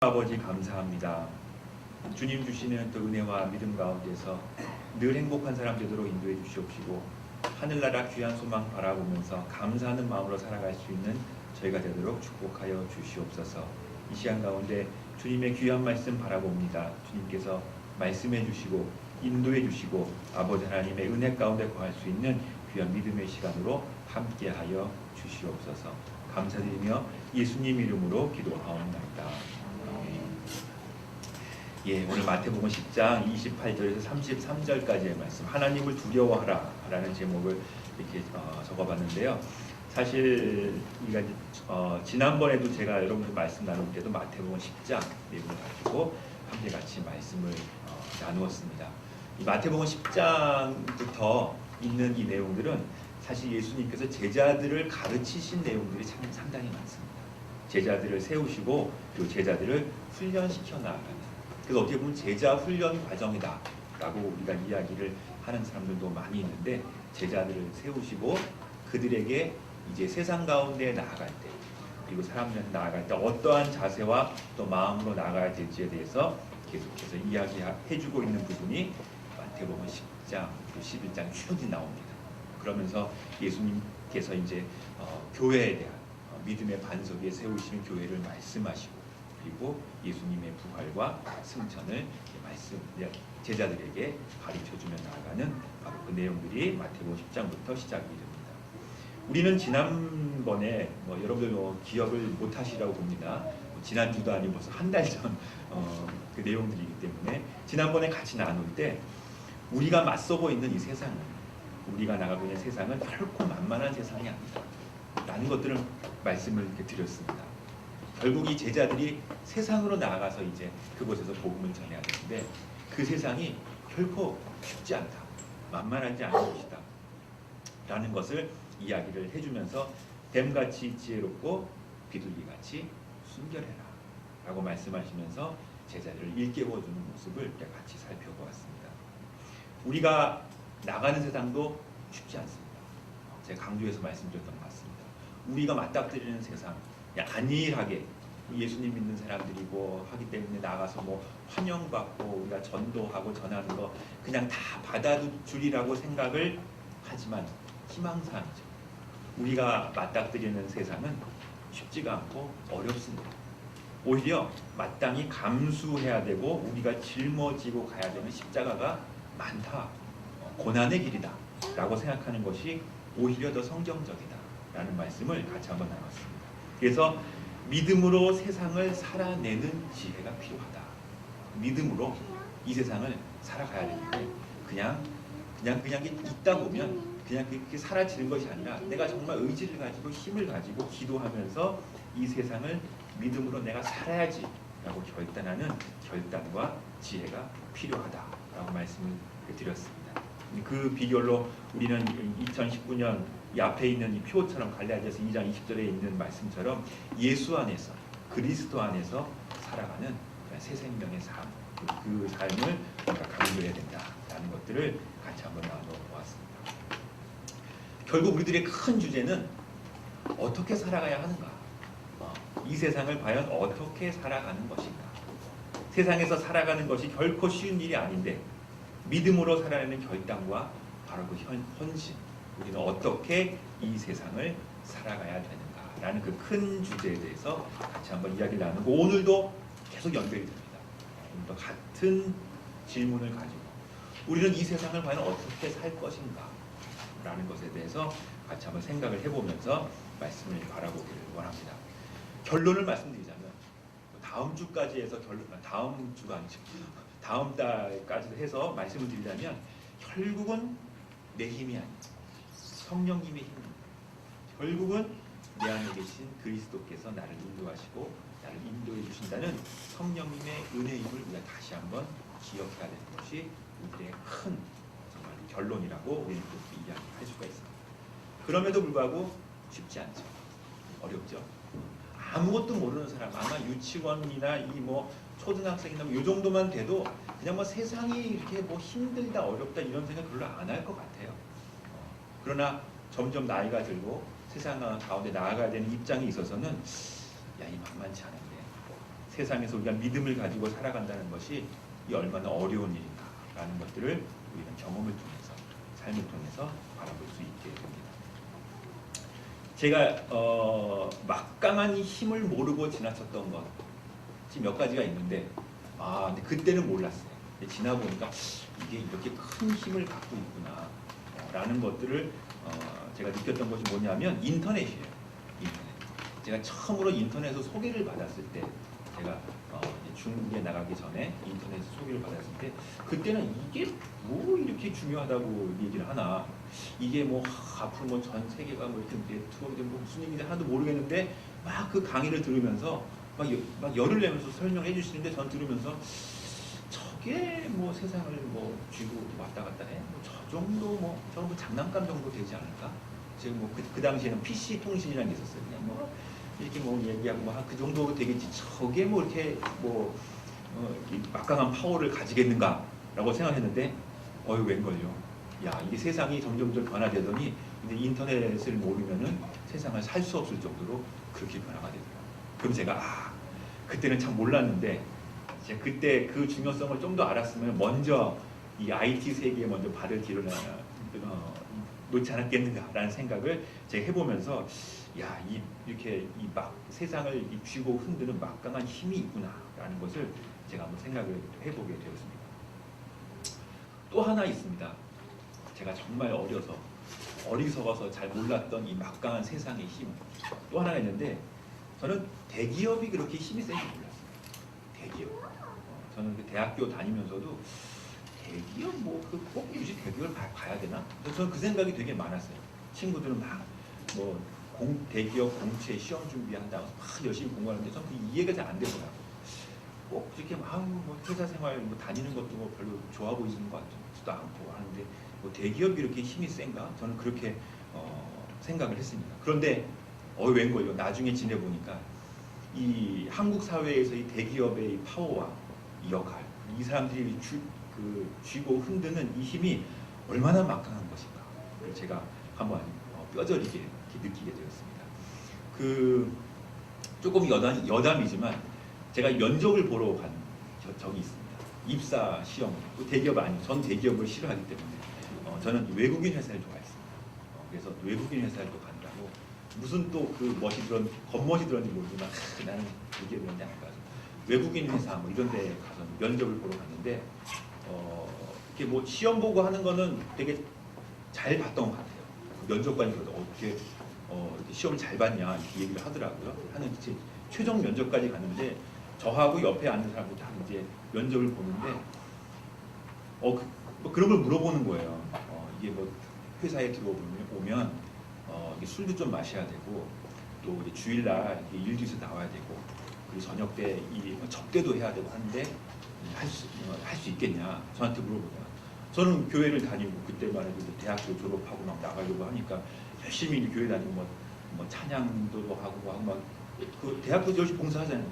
아버지 감사합니다. 주님 주시는 또 은혜와 믿음 가운데서 늘 행복한 사람 되도록 인도해 주시옵시고 하늘나라 귀한 소망 바라보면서 감사하는 마음으로 살아갈 수 있는 저희가 되도록 축복하여 주시옵소서. 이 시간 가운데 주님의 귀한 말씀 바라봅니다. 주님께서 말씀해 주시고 인도해 주시고 아버지 하나님의 은혜 가운데 거할 수 있는 귀한 믿음의 시간으로 함께하여 주시옵소서. 감사드리며 예수님 이름으로 기도하옵나이다. 오늘 마태복음 10장 28절에서 33절까지의 말씀, 하나님을 두려워하라 라는 제목을 이렇게 적어봤는데요. 사실 우리가 지난번에도 제가 여러분들 말씀 나눌 때도 마태복음 10장 내용을 가지고 함께 같이 말씀을 나누었습니다. 이 마태복음 10장부터 있는 이 내용들은 사실 예수님께서 제자들을 가르치신 내용들이 참 상당히 많습니다. 제자들을 세우시고 그 제자들을 훈련시켜 나가는, 그래서 어떻게 보면 제자 훈련 과정이다 라고 우리가 이야기를 하는 사람들도 많이 있는데, 제자들을 세우시고 그들에게 이제 세상 가운데 나아갈 때, 그리고 사람들한테 나아갈 때 어떠한 자세와 또 마음으로 나아가야 될지에 대해서 계속해서 이야기해주고 있는 부분이 마태복음 10장, 11장 쭉 나옵니다. 그러면서 예수님께서 이제 교회에 대한 믿음의 반석 위에 세우시는 교회를 말씀하시고, 그리고 예수님의 부활과 승천을 제자들에게 가르쳐주며 나아가는 바로 그 내용들이 마태복음 10장부터 시작이 됩니다. 우리는 지난번에 여러분들 기억을 못하시라고 봅니다. 지난주도 아니고 벌써 한 달 전 그 내용들이기 때문에 지난번에 같이 나눌 때 우리가 맞서고 있는 이 세상은, 우리가 나가고 있는 세상은 결코 만만한 세상이 아니다 라는 것들을 말씀을 이렇게 드렸습니다. 결국 이 제자들이 세상으로 나아가서 이제 그곳에서 복음을 전해야 되는데, 그 세상이 결코 쉽지 않다, 만만하지 않은 것이다 라는 것을 이야기를 해주면서 뱀같이 지혜롭고 비둘기같이 순결해라 라고 말씀하시면서 제자들을 일깨워주는 모습을 같이 살펴보았습니다. 우리가 나가는 세상도 쉽지 않습니다. 제가 강조해서 말씀드렸던 것 같습니다. 우리가 맞닥뜨리는 세상, 안일하게 예수님 믿는 사람들이고 하기 때문에 나가서 환영받고 우리가 전도하고 전하는 거 그냥 다 받아주리라고 생각을 하지만 희망사항이죠. 우리가 맞닥뜨리는 세상은 쉽지가 않고 어렵습니다. 오히려 마땅히 감수해야 되고 우리가 짊어지고 가야 되는 십자가가 많다, 고난의 길이다 라고 생각하는 것이 오히려 더 성경적이다 라는 말씀을 같이 한번 나눴습니다. 그래서 믿음으로 세상을 살아내는 지혜가 필요하다. 믿음으로 이 세상을 살아가야 되는데 그냥 있다 보면 그냥 그렇게 사라지는 것이 아니라 내가 정말 의지를 가지고 힘을 가지고 기도하면서 이 세상을 믿음으로 내가 살아야지 라고 결단하는 결단과 지혜가 필요하다라고 말씀을 드렸습니다. 그 비결로 우리는 2019년 이 앞에 있는 이 표처럼 갈라디아서 2장 20절에 있는 말씀처럼 예수 안에서, 그리스도 안에서 살아가는 새 생명의 삶, 그 삶을 우리가 강조해야 된다라는 것들을 같이 한번 나눠보았습니다. 결국 우리들의 큰 주제는 어떻게 살아가야 하는가, 이 세상을 과연 어떻게 살아가는 것인가. 세상에서 살아가는 것이 결코 쉬운 일이 아닌데 믿음으로 살아내는 결단과 바로 그 헌신, 우리는 어떻게 이 세상을 살아가야 되는가라는 그 큰 주제에 대해서 같이 한번 이야기를 나누고, 오늘도 계속 연결이 됩니다. 오늘도 같은 질문을 가지고 우리는 이 세상을 과연 어떻게 살 것인가 라는 것에 대해서 같이 한번 생각을 해보면서 말씀을 바라보기를 원합니다. 결론을 말씀드리자면 다음 주까지 해서 다음 달까지 해서 말씀을 드리자면 결국은 내 힘이 아니다, 성령님의 힘입니다. 결국은 내 안에 계신 그리스도께서 나를 인도하시고 나를 인도해 주신다는 성령님의 은혜임을 우리가 다시 한번 기억해야 되는 것이 우리의 큰 정말 결론이라고 우리는 그렇게 이야기할 수가 있습니다. 그럼에도 불구하고 쉽지 않죠. 어렵죠. 아무것도 모르는 사람, 아마 유치원이나 초등학생이나 이 정도만 돼도 그냥 세상이 이렇게 힘들다, 어렵다 이런 생각 별로 안 할 것 같아요. 그러나 점점 나이가 들고 세상 가운데 나아가야 되는 입장에 있어서는 이 만만치 않은데 세상에서 우리가 믿음을 가지고 살아간다는 것이 이 얼마나 어려운 일인가라는 것들을 우리는 경험을 통해서 삶을 통해서 바라볼 수 있게 됩니다. 제가 막강한 힘을 모르고 지나쳤던 것이 몇 가지가 있는데 근데 그때는 몰랐어요. 근데 지나보니까 이게 이렇게 큰 힘을 갖고 있구나 라는 것들을 제가 느꼈던 것이 뭐냐면 인터넷이에요. 인터넷. 제가 처음으로 인터넷에서 소개를 받았을 때 제가 중국에 나가기 전에 인터넷 소개를 받았을 때 그때는 이게 뭐 이렇게 중요하다고 얘기를 하나, 이게 뭐 앞으로 뭐 전 세계가 뭐 이렇게 네트워크가 뭐 무슨 얘기인지 하나도 모르겠는데 막 그 강의를 들으면서 막 열을 내면서 설명해 주시는데 전 들으면서 저게 뭐 세상을 뭐 쥐고 왔다 갔다 해? 뭐 저 정도 뭐 저는 뭐 장난감 정도 되지 않을까? 지금 뭐 그 당시에는 PC 통신이라는 게 있었어요. 그냥 뭐 이렇게 뭐 얘기하고 뭐 그 정도 되겠지. 저게 뭐 이렇게 뭐 막강한 파워를 가지겠는가라고 생각했는데 웬걸요? 야, 이게 세상이 점점 변화되더니 이제 인터넷을 모르면은 세상을 살 수 없을 정도로 그렇게 변화가 되더라고요. 그럼 제가 그때는 참 몰랐는데 제가 그때 그 중요성을 좀 더 알았으면 먼저 이 IT 세계에 먼저 발을 뒤로 놓지 않았겠는가라는 생각을 제가 해보면서 야, 이렇게 막 세상을 쥐고 흔드는 막강한 힘이 있구나라는 것을 제가 한번 생각을 해보게 되었습니다. 또 하나 있습니다. 제가 정말 어리석어서 잘 몰랐던 이 막강한 세상의 힘. 또 하나가 있는데 저는 대기업이 그렇게 힘이 센지 몰랐어요. 대기업. 저는 그 대학교 다니면서도 대기업 꼭 유지 대기업을 봐야 되나? 저는 그 생각이 되게 많았어요. 친구들은 뭐 대기업 공채 시험 준비한다고 막 열심히 공부하는데 저는 그 이해가 잘 안 되더라고요. 꼭 이렇게 뭐 회사 생활 뭐 다니는 것도 뭐 별로 좋아 보이는 것 같지도 않고 하는데 뭐 대기업이 이렇게 힘이 센가? 저는 그렇게 생각을 했습니다. 그런데 웬걸요? 나중에 지내보니까 이 한국 사회에서 이 대기업의 이 파워와 이 역할, 이 사람들이 쥐고 흔드는 이 힘이 얼마나 막강한 것인가. 제가 한번 뼈저리게 느끼게 되었습니다. 조금 여담이지만 제가 면접을 보러 간 적이 있습니다. 입사 시험, 대기업 아니고 전 대기업을 싫어하기 때문에 저는 외국인 회사를 좋아했습니다. 그래서 외국인 회사를 또 간다고 무슨 또 겉멋이 들었는지 모르지만 나는 대기업 이런 데 안 가서 외국인 회사 뭐 이런 데 가서 면접을 보러 갔는데 이렇게 뭐 시험 보고 하는 거는 되게 잘 봤던 것 같아요. 면접관이 그러다 어떻게 이렇게 시험을 잘 봤냐 이렇게 얘기를 하더라고요. 하는 이제 최종 면접까지 갔는데 저하고 옆에 앉은 사람들 다 이제 면접을 보는데 뭐 그런 걸 물어보는 거예요. 이게 뭐 회사에 들어오면 이게 술도 좀 마셔야 되고 또 이제 주일날 일도 있어 나와야 되고 그리고 저녁 때 접대도 해야 되고 하는데 할 수 있겠냐 저한테 물어보더라. 저는 교회를 다니고 그때만 해도 대학교 졸업하고 막 나가려고 하니까 열심히 교회 다니고 뭐 찬양도 하고 막 그 대학교 열심히 봉사하잖아요.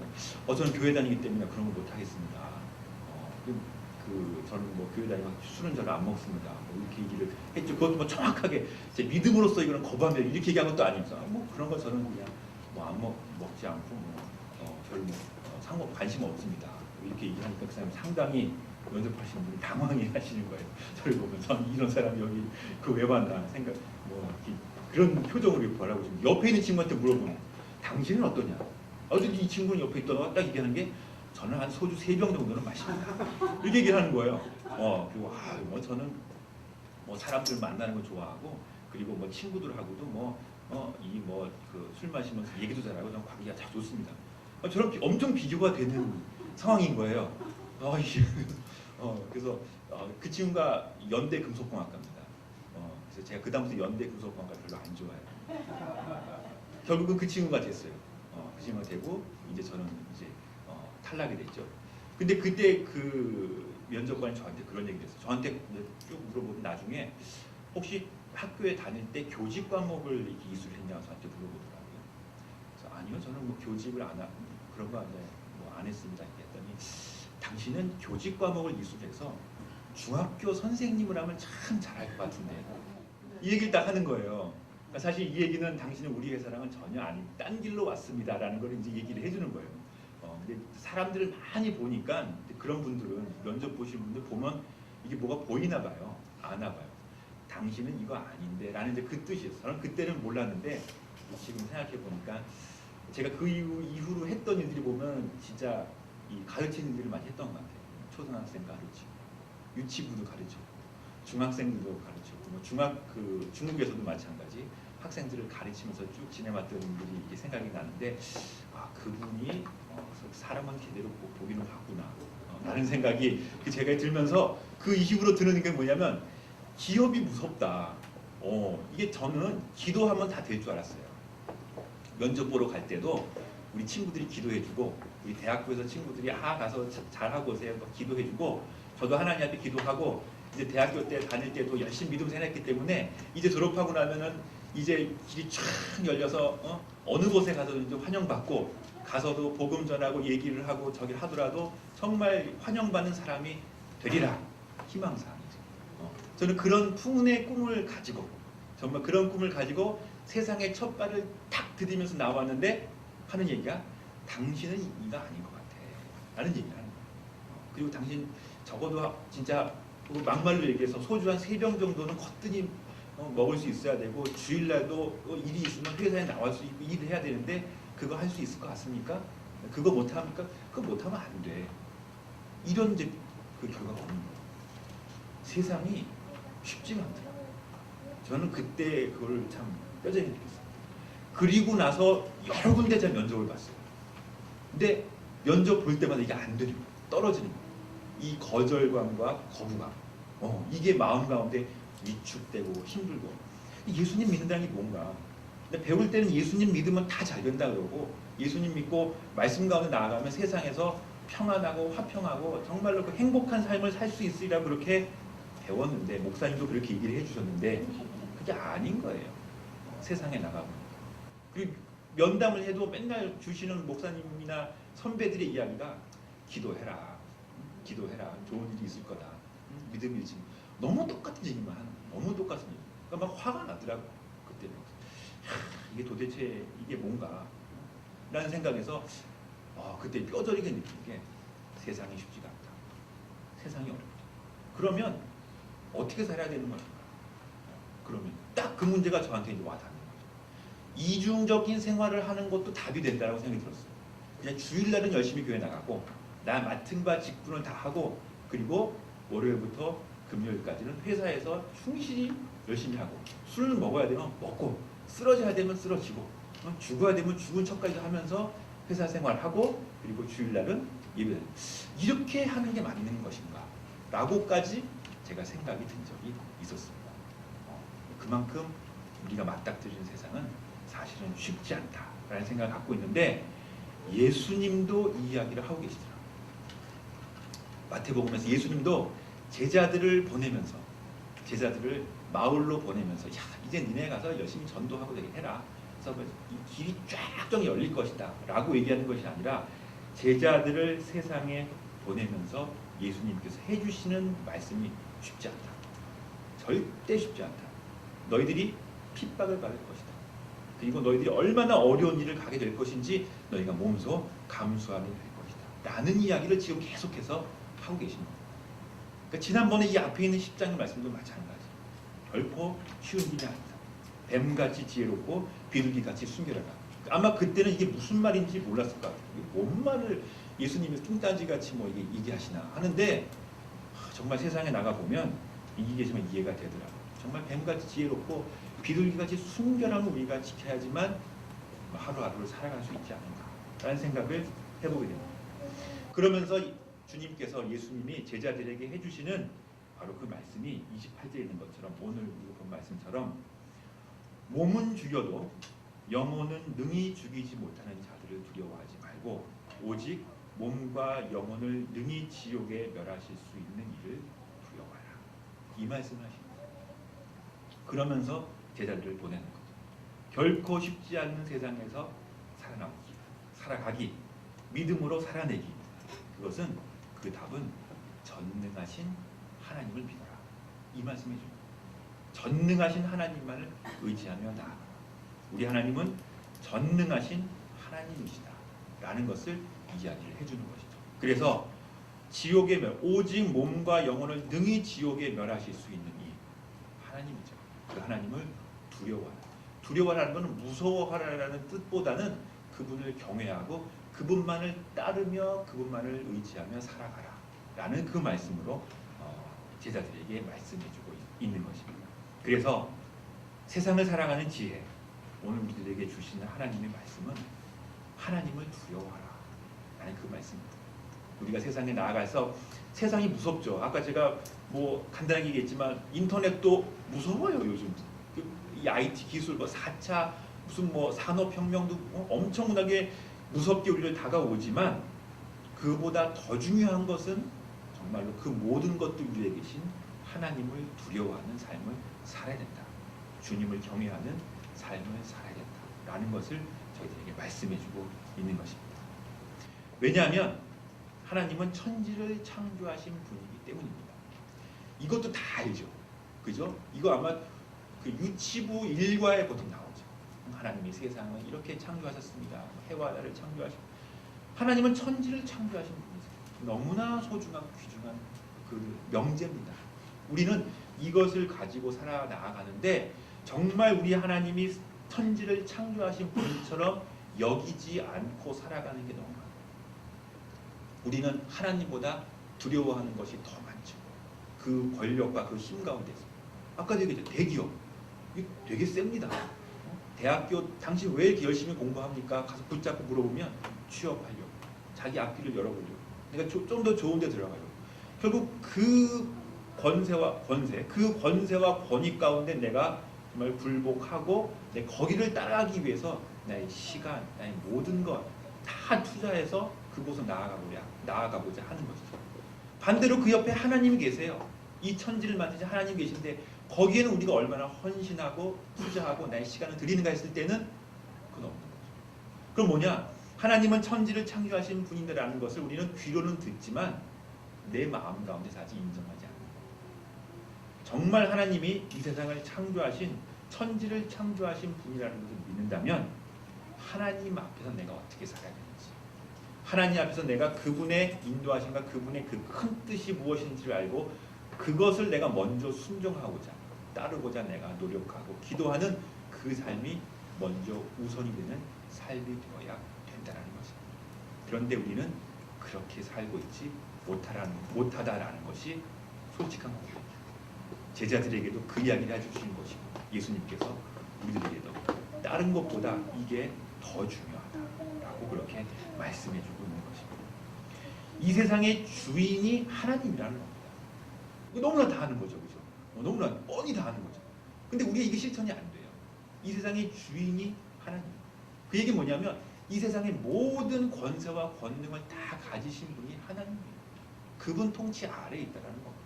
저는 교회 다니기 때문에 그런 걸 못 하겠습니다. 저는 뭐 교회 다니면 술은 잘 안 먹습니다. 뭐 이렇게 얘기를 했죠. 그것도 뭐 정확하게 제 믿음으로서 이거는 거부합니다. 이렇게 얘기한 것도 아닙니다. 뭐 그런 거 저는 그냥 뭐 먹지 않고 별 관심 없습니다. 이렇게 얘기하니까 그 사람이 상당히 면접하시는 분이 당황해 하시는 거예요. 저를 보면서 이런 사람이 여기 왜 왔나 생각 그런 표정으로 바라고 있습니다. 옆에 있는 친구한테 물어보면 당신은 어떠냐? 어쨌든 이 친구는 옆에 있다가 딱 얘기하는 게 저는 한 소주 3병 정도는 마십니다. 이렇게 얘기하는 거예요. 그리고 뭐 저는 뭐 사람들 만나는 거 좋아하고 그리고 뭐 친구들하고도 술 마시면서 얘기도 잘하고 전 관계가 참 좋습니다. 저런 엄청 비교가 되는 상황인 거예요. 그래서 그 친구가 연대 금속공학과입니다. 그래서 제가 그 다음부터 연대 금속공학과 별로 안 좋아해요. 결국은 그 친구가 됐어요. 그 친구가 되고 이제 저는 이제 탈락이 됐죠. 근데 그때 그 면접관이 저한테 그런 얘기를 했어요. 저한테 쭉 물어보고 나중에 혹시 학교에 다닐 때 교직 과목을 이렇게 이수했냐고 저한테 물어보더라고요. 그래서 아니요, 저는 뭐 교직을 안 하고 그런 거 안 했습니다. 했더니 당신은 교직 과목을 이수해서 중학교 선생님을 하면 참 잘할 것 같은데 이 얘기를 딱 하는 거예요. 그러니까 사실 이 얘기는 당신은 우리 회사랑은 전혀 아닌 딴 길로 왔습니다라는 걸 이제 얘기를 해주는 거예요. 근데 사람들을 많이 보니까 그런 분들은 면접 보실 분들 보면 이게 뭐가 보이나 봐요. 아나 봐요. 당신은 이거 아닌데 라는 이제 그 뜻이었어요. 저는 그때는 몰랐는데 지금 생각해 보니까 제가 그 이후로 했던 일들이 보면 진짜 이 가르치는 일을 많이 했던 것 같아요. 초등학생 가르치고 유치부도 가르치고 중학생들도 가르치고 뭐 중국에서도 마찬가지 학생들을 가르치면서 쭉 지내왔던 일들이 이게 생각이 나는데 그분이 사람은 제대로 보기는 봤구나 라는 생각이 제가 들면서 그 이후로 드는 게 뭐냐면 기업이 무섭다. 이게 저는 기도하면 다 될 줄 알았어요. 면접 보러 갈 때도 우리 친구들이 기도해주고 우리 대학교에서 친구들이 가서 잘하고 오세요 기도해주고 저도 하나님 앞에 기도하고 이제 대학교 때 다닐 때도 열심히 믿음 생활했기 때문에 이제 졸업하고 나면은 이제 길이 쫙 열려서 어느 곳에 가서든지 환영받고 가서도 복음 전하고 얘기를 하고 저기를 하더라도 정말 환영받는 사람이 되리라 희망사항이죠. 저는 그런 풍운의 꿈을 가지고 정말 그런 꿈을 가지고 세상에 첫 발을 탁 디디면서 나왔는데 하는 얘기가 당신은 이가 아닌 것 같아 라는 얘기를 하는 거예요. 그리고 당신 적어도 진짜 막말로 얘기해서 소주 한 3병 정도는 거뜬히 먹을 수 있어야 되고 주일날도 일이 있으면 회사에 나갈 수 있고 일을 해야 되는데 그거 할 수 있을 것 같습니까? 그거 못합니까? 그거 못하면 안 돼. 이런 이제 그 결과가 오는 거예요. 세상이 쉽지가 않더라고요. 저는 그때 그걸 참 뼈저리게 느꼈어요. 그리고 나서 여러 군데 제가 면접을 봤어요. 근데 면접 볼 때마다 이게 안 되는 거예요. 떨어지는 거예요. 이 거절감과 거부감 이게 마음 가운데 위축되고 힘들고 예수님 믿는다는 게 뭔가 근데 배울 때는 예수님 믿으면 다 잘 된다 그러고 예수님 믿고 말씀 가운데 나아가면 세상에서 평안하고 화평하고 정말로 그 행복한 삶을 살 수 있으리라 그렇게 배웠는데 목사님도 그렇게 얘기를 해주셨는데 그게 아닌 거예요. 세상에 나가면 그리고 면담을 해도 맨날 주시는 목사님이나 선배들의 이야기가 기도해라 좋은 일이 있을 거다 믿음이 있지 너무 똑같은 얘기만 하는 거예요. 너무 똑같은 얘기 그러니까 막 화가 나더라고 그때는 이게 도대체 이게 뭔가 라는 생각에서 그때 뼈저리게 느낀 게 세상이 쉽지가 않다. 세상이 어렵다. 그러면 어떻게 살아야 되는 걸까? 그러면 딱 그 문제가 저한테 이제 와닿는 거죠. 이중적인 생활을 하는 것도 답이 된다고 생각이 들었어요. 그냥 주일날은 열심히 교회 나가고 나 맡은 바 직분을 다 하고 그리고 월요일부터 금요일까지는 회사에서 충실히 열심히 하고 술을 먹어야 되면 먹고 쓰러져야 되면 쓰러지고 죽어야 되면 죽은 척까지 하면서 회사 생활하고 그리고 주일날은 예배 이렇게 하는 게 맞는 것인가 라고까지 제가 생각이 든 적이 있었습니다. 그만큼 우리가 맞닥뜨리는 세상은 사실은 쉽지 않다라는 생각을 갖고 있는데 예수님도 이 이야기를 하고 계시더라고요. 마태복음에서 예수님도 제자들을 보내면서 제자들을 마을로 보내면서 이제 니네 가서 열심히 전도하고 되게 해라. 그래서 이 길이 쫙 열릴 것이다 라고 얘기하는 것이 아니라 제자들을 세상에 보내면서 예수님께서 해주시는 말씀이 쉽지 않다. 절대 쉽지 않다. 너희들이 핍박을 받을 것이다. 그리고 너희들이 얼마나 어려운 일을 가게 될 것인지 너희가 몸소 감수하게 될 것이다. 라는 이야기를 지금 계속해서 하고 계신 겁니다. 그러니까 지난번에 이 앞에 있는 10장의 말씀도 마찬가지. 결코 쉬운 일이 아니다. 뱀같이 지혜롭고 비둘기같이 순결하라. 아마 그때는 이게 무슨 말인지 몰랐을 것 같아요. 뭔 말을 예수님이 뚱딴지같이 뭐 이게 얘기하시나 하는데 정말 세상에 나가보면 이게 정말 이해가 되더라고요. 정말 뱀같이 지혜롭고 비둘기같이 순결함을 우리가 지켜야지만 하루하루를 살아갈 수 있지 않은가라는 생각을 해보게 됩니다. 그러면서 주님께서 예수님이 제자들에게 해주시는 바로 그 말씀이 28절에 있는 것처럼 오늘 우리가 본 말씀처럼 몸은 죽여도 영혼은 능히 죽이지 못하는 자들을 두려워하지 말고 오직 몸과 영혼을 능히 지옥에 멸하실 수 있는 이를 두려워하라. 이 말씀을 하십니다. 그러면서 제자들을 보내는 거죠. 결코 쉽지 않는 세상에서 살아가기, 믿음으로 살아내기. 그것은 그 답은 전능하신 하나님을 믿어라. 이 말씀해 줍니다. 전능하신 하나님만을 의지하며 나아가. 우리 하나님은 전능하신 하나님이시다. 라는 것을 이 이야기를 해주는 것이죠. 그래서 지옥의 멸, 오직 몸과 영혼을 능히 지옥에 멸하실 수 있는 이 하나님이죠. 그 하나님을 두려워하라. 두려워하라는 것은 무서워하라는 뜻보다는 그분을 경외하고 그분만을 따르며 그분만을 의지하며 살아가라 라는 그 말씀으로 제자들에게 말씀해주고 있는 것입니다. 그래서 세상을 살아가는 지혜, 오늘 우리들에게 주시는 하나님의 말씀은 하나님을 두려워하라 라는 그 말씀입니다. 우리가 세상에 나아가서 세상이 무섭죠. 아까 제가 뭐 간단하게 얘기했지만 인터넷도 무서워요. 요즘 이 IT 기술 뭐 4차 무슨 뭐 산업혁명도 엄청나게 무섭게 우리를 다가오지만 그보다 더 중요한 것은 정말로 그 모든 것들 위에 계신 하나님을 두려워하는 삶을 살아야 된다. 주님을 경외하는 삶을 살아야 된다라는 것을 저희들에게 말씀해주고 있는 것입니다. 왜냐하면 하나님은 천지를 창조하신 분이기 때문입니다. 이것도 다 알죠. 그죠? 이거 아마 그 유치부 1과에 보통 나오죠. 하나님이 세상을 이렇게 창조하셨습니다. 해와 달을 창조하시고 하나님은 천지를 창조하신 분이세요. 너무나 소중한 귀중한 그 명제입니다. 우리는 이것을 가지고 살아나가는데 정말 우리 하나님이 천지를 창조하신 분처럼 여기지 않고 살아가는 게 너무 많아요. 우리는 하나님보다 두려워하는 것이 더 많죠. 그 권력과 그 힘 가운데서. 아까도 얘기했죠. 대기업. 이게 되게 셉니다. 대학교 당신 왜 이렇게 열심히 공부합니까? 가서 붙잡고 물어보면 취업하려고. 자기 앞길을 열어보려고. 그러니까 좀 더 좋은 데 들어가려고. 결국 그 권세와 권위 가운데 내가 정말 굴복하고 거기를 따라가기 위해서 나의 시간, 나의 모든 것 다 투자해서 그곳으로 나아가고자 하는 것이죠. 반대로 그 옆에 하나님이 계세요. 이 천지를 만드신 하나님이 계신데 거기에는 우리가 얼마나 헌신하고 투자하고 나의 시간을 드리는가 했을 때는 그건 없는 거죠. 그럼 뭐냐? 하나님은 천지를 창조하신 분인데라는 것을 우리는 귀로는 듣지만 내 마음 가운데서 아직 인정하지 않는 거예요. 정말 하나님이 이 세상을 창조하신 천지를 창조하신 분이라는 것을 믿는다면 하나님 앞에서 내가 어떻게 살아야 되는지, 하나님 앞에서 내가 그분의 인도하심과 그분의 그 큰 뜻이 무엇인지를 알고 그것을 내가 먼저 순종하고자 따르고자 내가 노력하고 기도하는 그 삶이 먼저 우선이 되는 삶이 되어야 된다는 것입니다. 그런데 우리는 그렇게 살고 있지 못하다라는 것이 솔직한 고백입니다. 제자들에게도 그 이야기를 해주신 것이고 예수님께서 우리들에게도 다른 것보다 이게 더 중요하다라고 그렇게 말씀해주고 있는 것입니다. 이 세상의 주인이 하나님이라는 겁니다. 너무나 다 아는 거죠, 그죠? 너무나 뻔히 다 아는 거죠. 근데 우리가 이게 실천이 안 돼요. 이 세상의 주인이 하나님. 그 얘기 뭐냐면 이 세상의 모든 권세와 권능을 다 가지신 분이 하나님이에요. 그분 통치 아래에 있다라는 겁니다.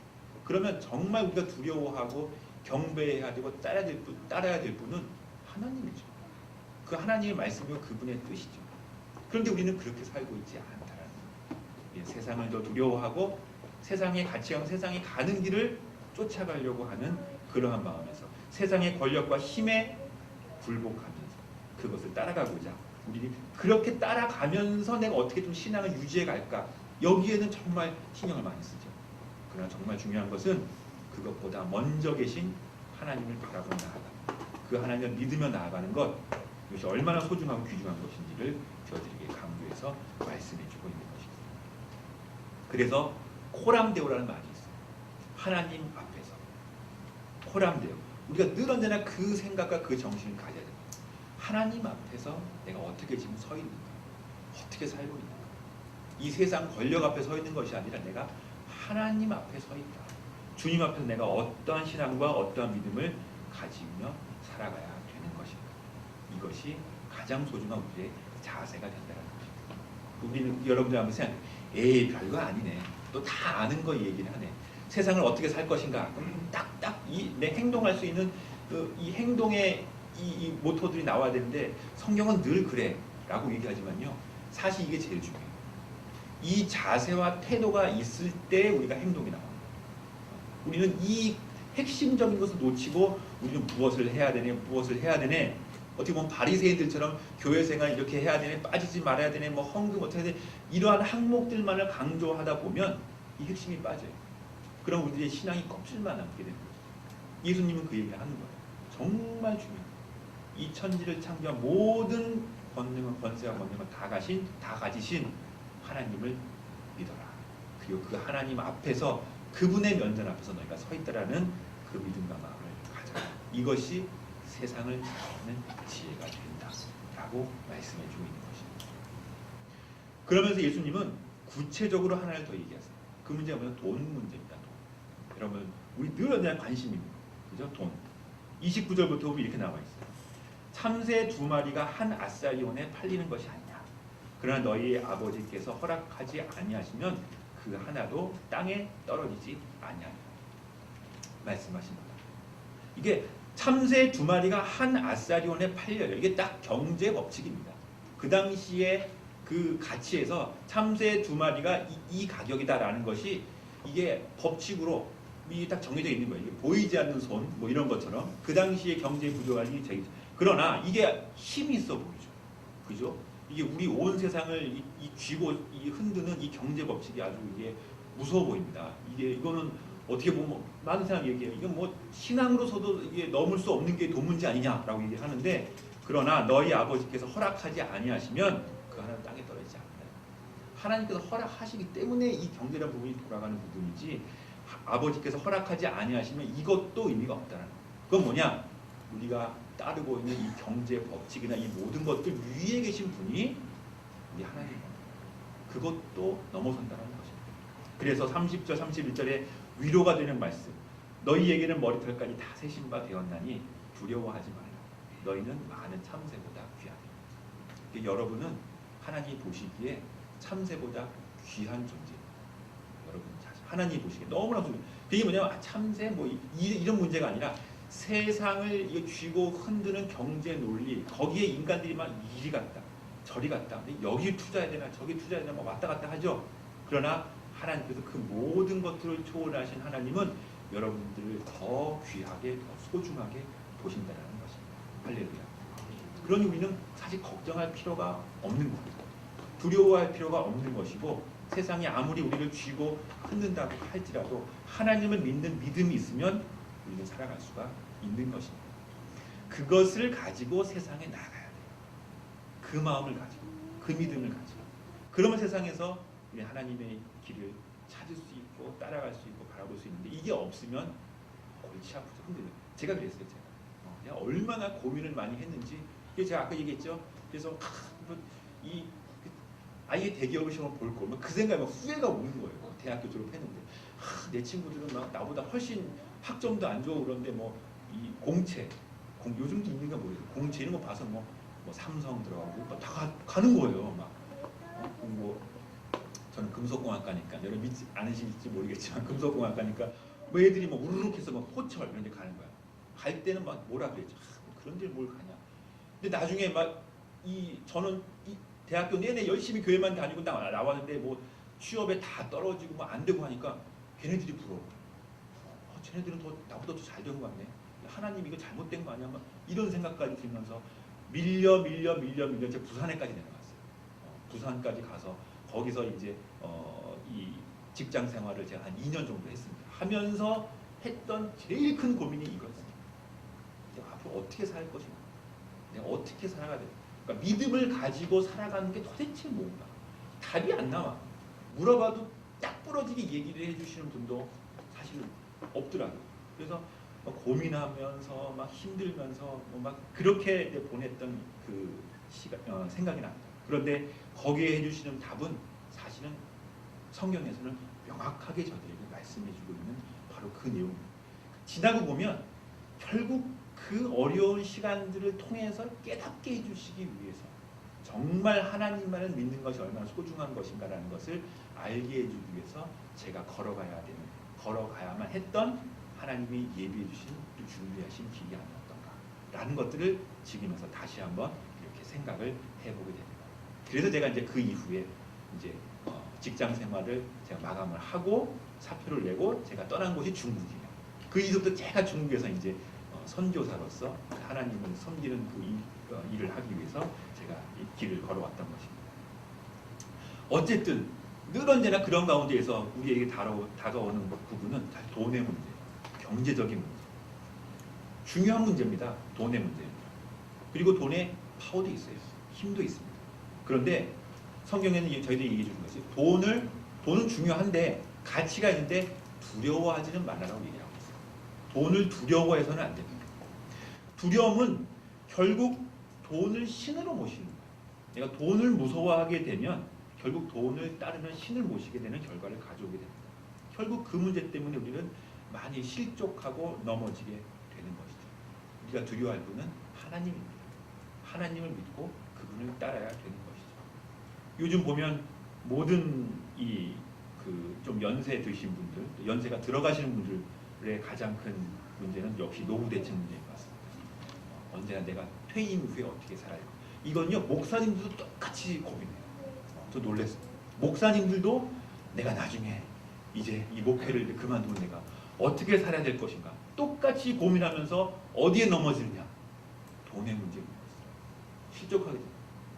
그러면 정말 우리가 두려워하고 경배해야 되고 따라야 될 분은 하나님이죠. 그 하나님의 말씀이고 그분의 뜻이죠. 그런데 우리는 그렇게 살고 있지 않다라는 거예요. 세상을 더 두려워하고 세상의 가치관, 세상이 가는 길을 쫓아가려고 하는 그러한 마음에서 세상의 권력과 힘에 굴복하면서 그것을 따라가고자 우리는 그렇게 따라가면서 내가 어떻게 좀 신앙을 유지해 갈까, 여기에는 정말 신경을 많이 쓰죠. 그러나 정말 중요한 것은 그것보다 먼저 계신 하나님을 바라보고 나아가는, 그 하나님을 믿으며 나아가는 것, 이것이 얼마나 소중하고 귀중한 것인지를 저희들에게 강조해서 말씀해주고 있는 것입니다. 그래서 코람데오라는 말이 있어요. 하나님 앞에서 코람데오. 우리가 늘 언제나 그 생각과 그 정신을 가져야 됩니다. 하나님 앞에서 내가 어떻게 지금 서 있는가, 어떻게 살고 있는가. 이 세상 권력 앞에 서 있는 것이 아니라 내가 하나님 앞에 서 있다. 주님 앞에서 내가 어떠한 신앙과 어떠한 믿음을 가지며 살아가야 되는 것입니다. 이것이 가장 소중한 우리의 자세가 된다는 것입니다. 우리는 여러분들 한번 생각해. 에이 별거 아니네. 또 다 아는 거 얘기를 하네. 세상을 어떻게 살 것인가. 딱딱 내 행동할 수 있는 이 행동의 이 모토들이 나와야 되는데 성경은 늘 그래 라고 얘기하지만요. 사실 이게 제일 중요해요. 이 자세와 태도가 있을 때 우리가 행동이 나옵니다. 우리는 이 핵심적인 것을 놓치고 우리는 무엇을 해야 되네 어떻게 보면 바리새인들처럼 교회 생활 이렇게 해야 되네, 빠지지 말아야 되네, 뭐 헌금 어떻게 해야 되네, 이러한 항목들만을 강조하다 보면 이 핵심이 빠져요. 그럼 우리의 신앙이 껍질만 남게 되는 거예요. 예수님은 그 얘기를 하는 거예요. 정말 중요해요. 이 천지를 창조한 모든 권세와 권능을 다 가지신 하나님을 믿어라. 그리고 그 하나님 앞에서 그분의 면전 앞에서 너희가 서 있다라는 그 믿음과 마음을 가져라. 이것이 세상을 살아가는 지혜가 된다라고 말씀해 주고 있는 것입니다. 그러면서 예수님은 구체적으로 하나를 더 얘기하세요. 그 문제가 뭐냐? 돈 문제입니다. 돈. 여러분 우리 늘 언제나 관심이 있는 거죠. 그죠? 돈. 29절부터 보면 이렇게 나와 있어요. 참새 2마리가 한 아사리온에 팔리는 것이 아니냐. 그러나 너희 아버지께서 허락하지 아니하시면 그 하나도 땅에 떨어지지 아니하리라. 말씀하십니다. 이게 참새 2마리가 한 아사리온에 팔려요. 이게 딱 경제 법칙입니다. 그 당시에 그 가치에서 참새 2마리가 이 가격이다라는 것이 이게 법칙으로 이게 딱 정해져 있는 거예요. 이게 보이지 않는 손 뭐 이런 것처럼 그 당시의 경제 구조가 이게 그러나 이게 힘이 있어 보이죠. 그죠? 이게 우리 온 세상을 이 쥐고 이 흔드는 이 경제 법칙이 아주 이게 무서워 보입니다. 이거는 어떻게 보면 많은 사람 얘기해요. 이건 뭐 신앙으로서도 이게 넘을 수 없는 게 돈 문제 아니냐라고 얘기하는데, 그러나 너희 아버지께서 허락하지 아니하시면 그 하나는 땅에 떨어지지 않는다. 하나님께서 허락하시기 때문에 이 경제라는 부분이 돌아가는 부분이지, 아버지께서 허락하지 아니하시면 이것도 의미가 없다는 거예요. 그건 뭐냐? 우리가 따르고 있는 이 경제 법칙이나 이 모든 것들 위에 계신 분이 우리 하나님입니다. 그것도 넘어선다는 것입니다. 그래서 30절 31절에 위로가 되는 말씀, 너희에게는 머리털까지 다 세신 바 되었나니 두려워하지 말라. 너희는 많은 참새보다 귀하다. 여러분은 하나님이 보시기에 참새보다 귀한 존재입니다. 여러분 하나님이 보시기에 너무나 중요해요. 그게 뭐냐면 참새 뭐 이런 문제가 아니라 세상을 쥐고 흔드는 경제 논리, 거기에 인간들이 막 이리 갔다 저리 갔다, 여기 투자해야 되나 저기 투자해야 되나 막 왔다 갔다 하죠. 그러나 하나님께서 그 모든 것들을 초월하신 하나님은 여러분들을 더 귀하게, 더 소중하게 보신다는 것입니다. 할렐루야. 그러니 우리는 사실 걱정할 필요가 없는 겁니다. 두려워할 필요가 없는 것이고, 세상이 아무리 우리를 쥐고 흔든다고 할지라도 하나님을 믿는 믿음이 있으면 우리는 살아갈 수가 있는 것입니다. 그것을 가지고 세상에 나가야 돼요. 그 마음을 가지고, 그 믿음을 가지고. 그러면 세상에서 우리 하나님의 길을 찾을 수 있고 따라갈 수 있고 바라볼 수 있는데, 이게 없으면 골치 아프죠. 흔들려요. 제가 그랬어요. 제가 얼마나 고민을 많이 했는지. 제가 아까 얘기했죠. 그래서 이 아예 대기업의 시험을 볼 거면 그 생각에 막 후회가 오는 거예요. 대학교 졸업했는데 내 친구들은 막 나보다 훨씬 학점도 안 좋고 그런데 뭐 이 공채, 요즘도 있는가 모르겠어요. 공채 이런 거 봐서 뭐 삼성 들어가고 다 가는 거예요. 막 뭐 저는 금속공학과니까 여러분 믿지 않으실지 모르겠지만 금속공학과니까 뭐 애들이 뭐 우르륵 해서 막 호철 이런 데 가는 거야. 갈 때는 막 뭐라 그랬죠. 뭐 그런 데를 뭘 가냐. 근데 나중에 막 저는 대학교 내내 열심히 교회만 다니고 나왔는데 뭐 취업에 다 떨어지고 뭐 안 되고 하니까 걔네들이 부러워. 쟤네들은 나보다 더 잘 된 거 같네. 하나님 이거 잘못된 거 아니야? 막 이런 생각까지 들면서 밀려 제가 부산에까지 내려갔어요. 부산까지 가서 거기서 이제 이 직장 생활을 제가 한 2년 정도 했습니다. 하면서 했던 제일 큰 고민이 이거였어요. 내가 앞으로 어떻게 살 것인가? 내가 어떻게 살아가야 돼? 그러니까 믿음을 가지고 살아가는 게 도대체 뭔가? 답이 안 나와. 물어봐도 딱 부러지게 얘기를 해주시는 분도 사실은 없더라고요. 그래서 막 고민하면서 막 힘들면서 막 그렇게 보냈던 그 생각이 납니다. 그런데 거기에 해주시는 답은 사실은 성경에서는 명확하게 저들에게 말씀해주고 있는 바로 그 내용입니다. 지나고 보면 결국 그 어려운 시간들을 통해서 깨닫게 해주시기 위해서 정말 하나님만을 믿는 것이 얼마나 소중한 것인가라는 것을 알게 해주기 위해서 제가 걸어가야만 했던 하나님이 예비해 주신 또 준비하신 길이 아니었던가 라는 것들을 지키면서 다시 한번 이렇게 생각을 해보게 됩니다. 그래서 제가 이제 그 이후에 이제 직장 생활을 제가 마감을 하고 사표를 내고 제가 떠난 곳이 중국이에요. 그 이후부터 제가 중국에서 이제 선교사로서 하나님을 섬기는 그 일을 하기 위해서 제가 이 길을 걸어왔던 것입니다. 어쨌든 늘 언제나 그런 가운데에서 우리에게 다가오는 부분은 다 돈의 문제, 경제적인 문제, 중요한 문제입니다. 돈의 문제입니다. 그리고 돈에 파워도 있어요. 힘도 있습니다. 그런데 성경에는 저희들이 얘기해 주는 것이 돈은 중요한데 가치가 있는데 두려워하지는 말라라고 얘기하고 있어요. 돈을 두려워해서는 안 됩니다. 두려움은 결국 돈을 신으로 모시는 거예요. 내가 돈을 무서워하게 되면 결국 돈을 따르면 신을 모시게 되는 결과를 가져오게 됩니다. 결국 그 문제 때문에 우리는 많이 실족하고 넘어지게 되는 것이죠. 우리가 두려워할 분은 하나님입니다. 하나님을 믿고 그분을 따라야 되는 것이죠. 요즘 보면 모든 좀 연세 드신 분들, 연세가 들어가시는 분들의 가장 큰 문제는 역시 노후 대책 문제인 것 같습니다. 언제나 내가 퇴임 후에 어떻게 살아야 할까? 이건요 목사님들도 똑같이 고민해요. 저 놀랐어요. 목사님들도 내가 나중에 이제 이 목회를 그만두고 내가 어떻게 살아야 될 것인가 똑같이 고민하면서 어디에 넘어지느냐? 돈의 문제인 것 같아요. 실족하게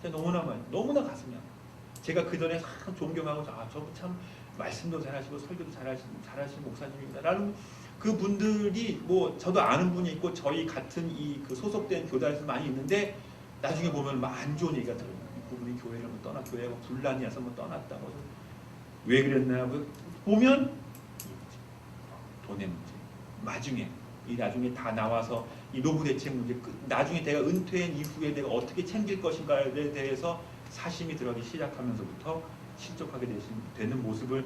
돼요. 너무나 가슴이 아파요. 제가 그 전에 참 존경하고 저분 참 말씀도 잘하시고 설교도 잘하시는 목사님입니다. 라는 그 분들이 뭐 저도 아는 분이 있고 저희 같은 그 소속된 교단에서 많이 있는데 나중에 보면 안 좋은 얘기가 들어요. 그분이 교회를 교회하고 분란이 나서 떠났다. 왜 그랬나 보면 돈의 문제. 나중에 다 나와서 이 노후 대책 문제, 나중에 내가 은퇴한 이후에 내가 어떻게 챙길 것인가에 대해서 사심이 들어가기 시작하면서부터 실족하게 되는 모습을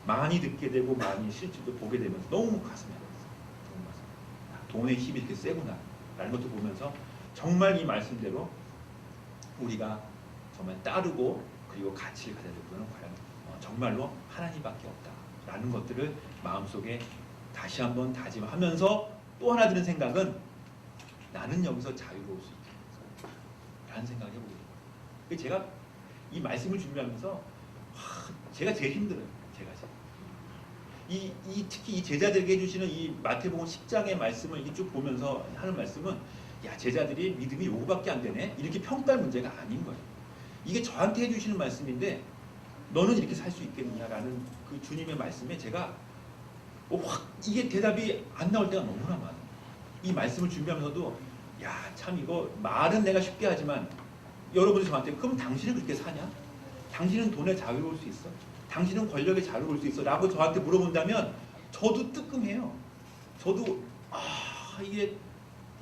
많이 듣게 되고 많이 실제로 보게 되면서 너무 가슴이 아팠어요. 돈의 힘이 이렇게 세구나 라는 것도 보면서 정말 이 말씀대로 우리가 정말 따르고 그리고 가치를 가져야 될 분은 과연 정말로 하나님밖에 없다라는 것들을 마음속에 다시 한번 다짐하면서 또 하나 드는 생각은 나는 여기서 자유로울 수 있겠다 라는 생각을 해보게 돼요. 제가 이 말씀을 준비하면서 제가 제일 힘들어요. 특히 이 제자들에게 해주시는 이 마태복음 10장의 말씀을 쭉 보면서 하는 말씀은 야 제자들이 믿음이 요거밖에 안 되네 이렇게 평가할 문제가 아닌 거예요. 이게 저한테 해주시는 말씀인데 너는 이렇게 살 수 있겠느냐라는 그 주님의 말씀에 제가 이게 대답이 안 나올 때가 너무나 많아요. 이 말씀을 준비하면서도 야 참 이거 말은 내가 쉽게 하지만 여러분이 저한테 그럼 당신은 그렇게 사냐? 당신은 돈에 자유로울 수 있어? 당신은 권력에 자유로울 수 있어? 라고 저한테 물어본다면 저도 뜨끔해요. 저도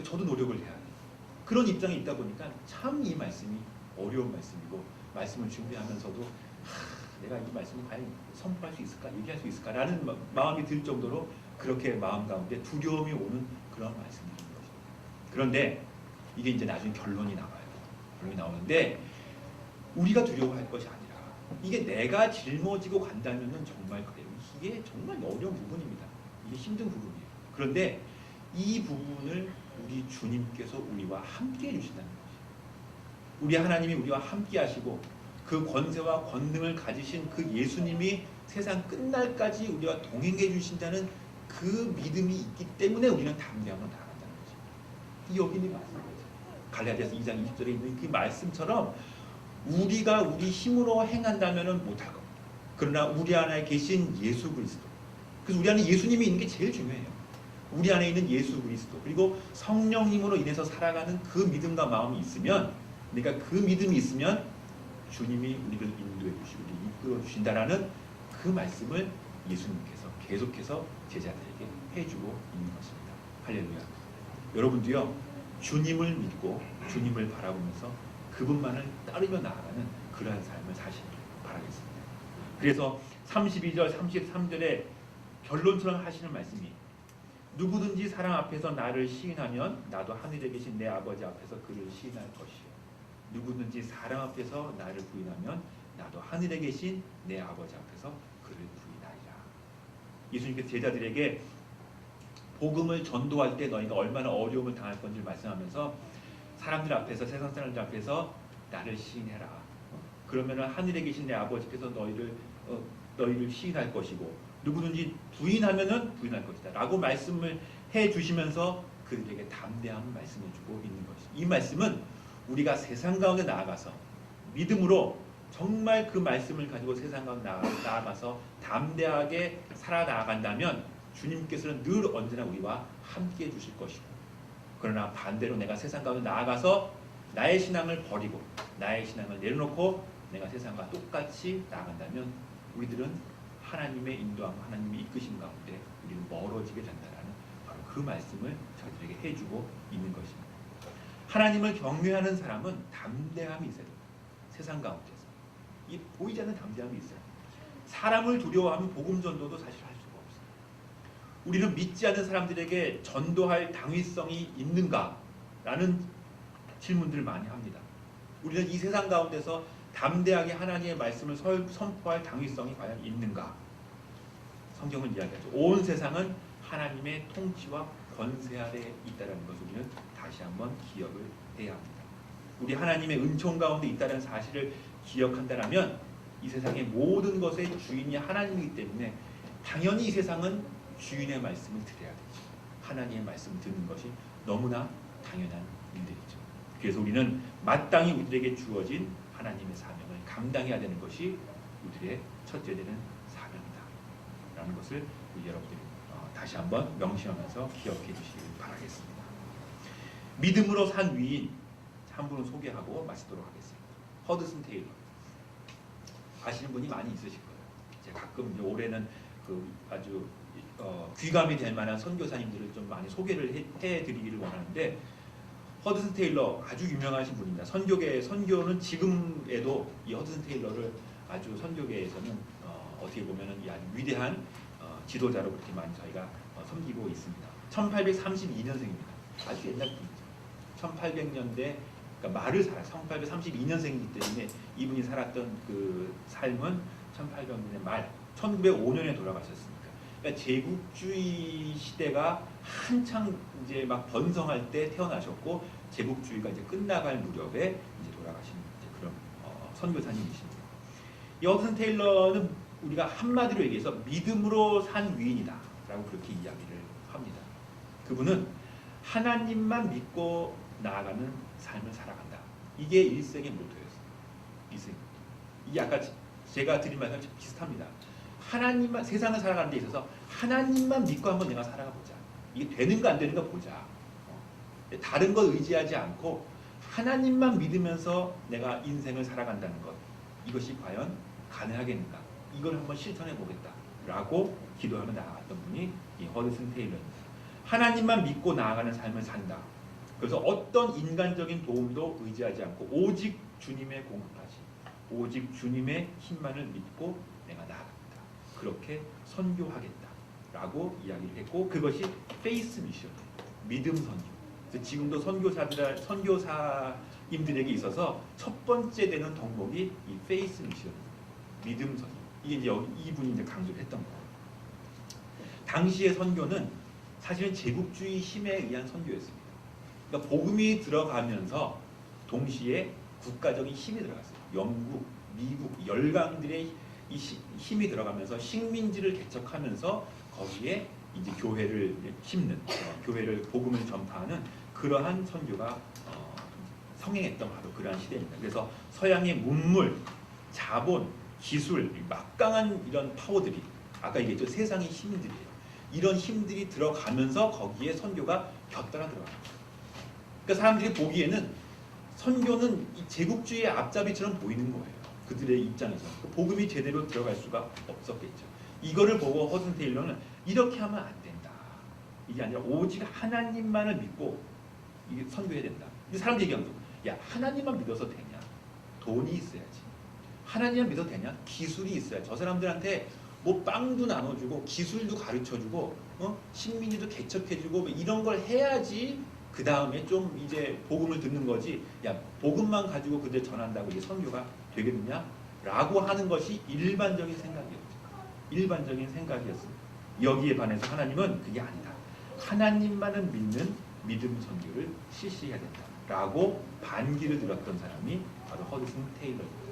저도 노력을 해야 돼요. 그런 입장에 있다 보니까 참 이 말씀이 어려운 말씀이고 말씀을 준비하면서도 내가 이 말씀을 과연 선포할 수 있을까? 얘기할 수 있을까? 라는 마음이 들 정도로 그렇게 마음 가운데 두려움이 오는 그런 말씀들인 것입니다. 그런데 이게 이제 나중에 결론이 나와요. 결론이 나오는데 우리가 두려워할 것이 아니라 이게 내가 짊어지고 간다면 정말 그래요. 이게 정말 어려운 부분입니다. 이게 힘든 부분이에요. 그런데 이 부분을 우리 주님께서 우리와 함께 해주신다는 것이에요. 우리 하나님이 우리와 함께 하시고 그 권세와 권능을 가지신 그 예수님이 세상 끝날까지 우리와 동행해 주신다는 그 믿음이 있기 때문에 우리는 담대함으로 나아간다는 것입니다. 이 여기 있는 말씀이죠. 갈라디아서 2장 20절에 있는 그 말씀처럼 우리가 우리 힘으로 행한다면 못할 겁니다. 그러나 우리 안에 계신 예수 그리스도, 그래서 우리 안에 예수님이 있는 게 제일 중요해요. 우리 안에 있는 예수 그리스도 그리고 성령님으로 인해서 살아가는 그 믿음과 마음이 있으면, 내가 그 믿음이 있으면 주님이 우리를 인도해 주시고 이끌어 주신다라는 그 말씀을 예수님께서 계속해서 제자들에게 해주고 있는 것입니다. 할렐루야. 여러분도요 주님을 믿고 주님을 바라보면서 그분만을 따르며 나아가는 그러한 삶을 사시길 바라겠습니다. 그래서 32절 33절에 결론처럼 하시는 말씀이, 누구든지 사람 앞에서 나를 시인하면 나도 하늘에 계신 내 아버지 앞에서 그를 시인할 것이요, 누구든지 사람 앞에서 나를 부인하면 나도 하늘에 계신 내 아버지 앞에서 그를 부인하리라. 예수님께서 제자들에게 복음을 전도할 때 너희가 얼마나 어려움을 당할 건지를 말씀하면서 사람들 앞에서, 세상 사람들 앞에서 나를 시인해라. 그러면 하늘에 계신 내 아버지께서 너희를 시인할 것이고, 누구든지 부인하면은 부인할 것이다 라고 말씀을 해주시면서 그들에게 담대함을 말씀해주고 있는 것입니다. 이 말씀은 우리가 세상 가운데 나아가서 믿음으로 정말 그 말씀을 가지고 세상 가운데 나아가서 담대하게 살아나간다면 주님께서는 늘 언제나 우리와 함께 해주실 것이고, 그러나 반대로 내가 세상 가운데 나아가서 나의 신앙을 버리고 나의 신앙을 내려놓고 내가 세상과 똑같이 나아간다면 우리들은 하나님의 인도함, 하나님의 이끄심 가운데 우리는 멀어지게 된다라는 바로 그 말씀을 저희들에게 해주고 있는 것입니다. 하나님을 경외하는 사람은 담대함이 있어야 됩니다. 세상 가운데서 이 보이지 않는 담대함이 있어요. 사람을 두려워하면 복음 전도도 사실 할 수가 없어요. 우리는 믿지 않는 사람들에게 전도할 당위성이 있는가라는 질문들을 많이 합니다. 우리는 이 세상 가운데서 담대하게 하나님의 말씀을 선포할 당위성이 과연 있는가? 성경은 이야기하죠. 온 세상은 하나님의 통치와 권세 아래 있다는 것을 우리는 다시 한번 기억을 해야 합니다. 우리 하나님의 은총 가운데 있다는 사실을 기억한다면 이 세상의 모든 것의 주인이 하나님이기 때문에 당연히 이 세상은 주인의 말씀을 들어야 되죠. 하나님의 말씀을 듣는 것이 너무나 당연한 일들이죠. 그래서 우리는 마땅히 우리에게 주어진 하나님의 사명을 감당해야 되는 것이 우리의 첫째 되는 사명이다 라는 것을 우리 여러분들이 다시 한번 명심하면서 기억해 주시길 바라겠습니다. 믿음으로 산 위인 한 분을 소개하고 마치도록 하겠습니다. 허드슨 테일러. 아시는 분이 많이 있으실 거예요. 제가 가끔 올해는 그 아주 귀감이 될 만한 선교사님들을 좀 많이 소개를 해드리기를 원하는데, 허드슨 테일러 아주 유명하신 분입니다. 선교는 지금에도 이 허드슨 테일러를 아주 선교계에서는 어떻게 보면은 아주 위대한 지도자로 그렇게 많이 저희가 섬기고 있습니다. 1832년생입니다. 아주 옛날 분이죠. 1800년대 그러니까 말을 살아 1832년생이기 때문에 이분이 살았던 그 삶은 1800년대 말 1905년에 돌아가셨습니다. 그러니까 제국주의 시대가 한창 이제 막 번성할 때 태어나셨고 제국주의가 이제 끝나갈 무렵에 이제 돌아가신 이제 그런 선교사님이십니다. 이 허드슨 테일러는 우리가 한마디로 얘기해서 믿음으로 산 위인이다라고 그렇게 이야기를 합니다. 그분은 하나님만 믿고 나아가는 삶을 살아간다. 이게 일생의 모토였어요. 일생. 이게 아까 제가 드린 말씀과 비슷합니다. 하나님만 세상을 살아가는 데 있어서 하나님만 믿고 한번 내가 살아가 보자. 이게 되는가 안 되는가 보자. 다른 걸 의지하지 않고 하나님만 믿으면서 내가 인생을 살아간다는 것. 이것이 과연 가능하겠는가? 이걸 한번 실천해 보겠다라고 기도하며 나아갔던 분이 이 허드슨 테일러입니다. 하나님만 믿고 나아가는 삶을 산다. 그래서 어떤 인간적인 도움도 의지하지 않고 오직 주님의 공급하심, 오직 주님의 힘만을 믿고 내가 나아갑니다. 그렇게 선교하겠다라고 이야기를 했고 그것이 페이스 미션, 믿음 선교. 그래서 지금도 선교사님들에게 있어서 첫 번째 되는 덕목이 이 페이스 미션, 믿음 선교. 이게 이제 이분이 이제 강조를 했던 거예요. 당시의 선교는 사실은 제국주의 힘에 의한 선교였습니다. 그러니까 복음이 들어가면서 동시에 국가적인 힘이 들어갔어요. 영국, 미국, 열강들의 이 힘이 들어가면서 식민지를 개척하면서 거기에 이제 교회를 심는, 교회를 복음을 전파하는 그러한 선교가 성행했던 바로 그러한 시대입니다. 그래서 서양의 문물, 자본, 기술, 막강한 이런 파워들이 아까 얘기했죠. 세상의 힘들이에요. 이런 힘들이 들어가면서 거기에 선교가 곁들어 들어갑니다. 그러니까 사람들이 보기에는 선교는 이 제국주의의 앞잡이처럼 보이는 거예요. 그들의 입장에서 복음이 제대로 들어갈 수가 없었겠죠. 이거를 보고 허드슨 테일러는 이렇게 하면 안 된다. 이게 아니라 오직 하나님만을 믿고 이게 선교해야 된다. 이 사람들이 얘기하는 거, 야 하나님만 믿어서 되냐? 돈이 있어야지. 하나님만 믿어도 되냐? 기술이 있어야. 저 사람들한테 뭐 빵도 나눠주고 기술도 가르쳐주고 식민지도 개척해주고 뭐 이런 걸 해야지 그 다음에 좀 이제 복음을 듣는 거지. 야 복음만 가지고 그들 전한다고 이게 선교가 되겠느냐? 라고 하는 것이 일반적인 생각이었죠. 일반적인 생각이었습니다. 여기에 반해서 하나님은 그게 아니다. 하나님만을 믿는 믿음 선교를 실시해야 된다. 라고 반기를 들었던 사람이 바로 허드슨 테일러입니다.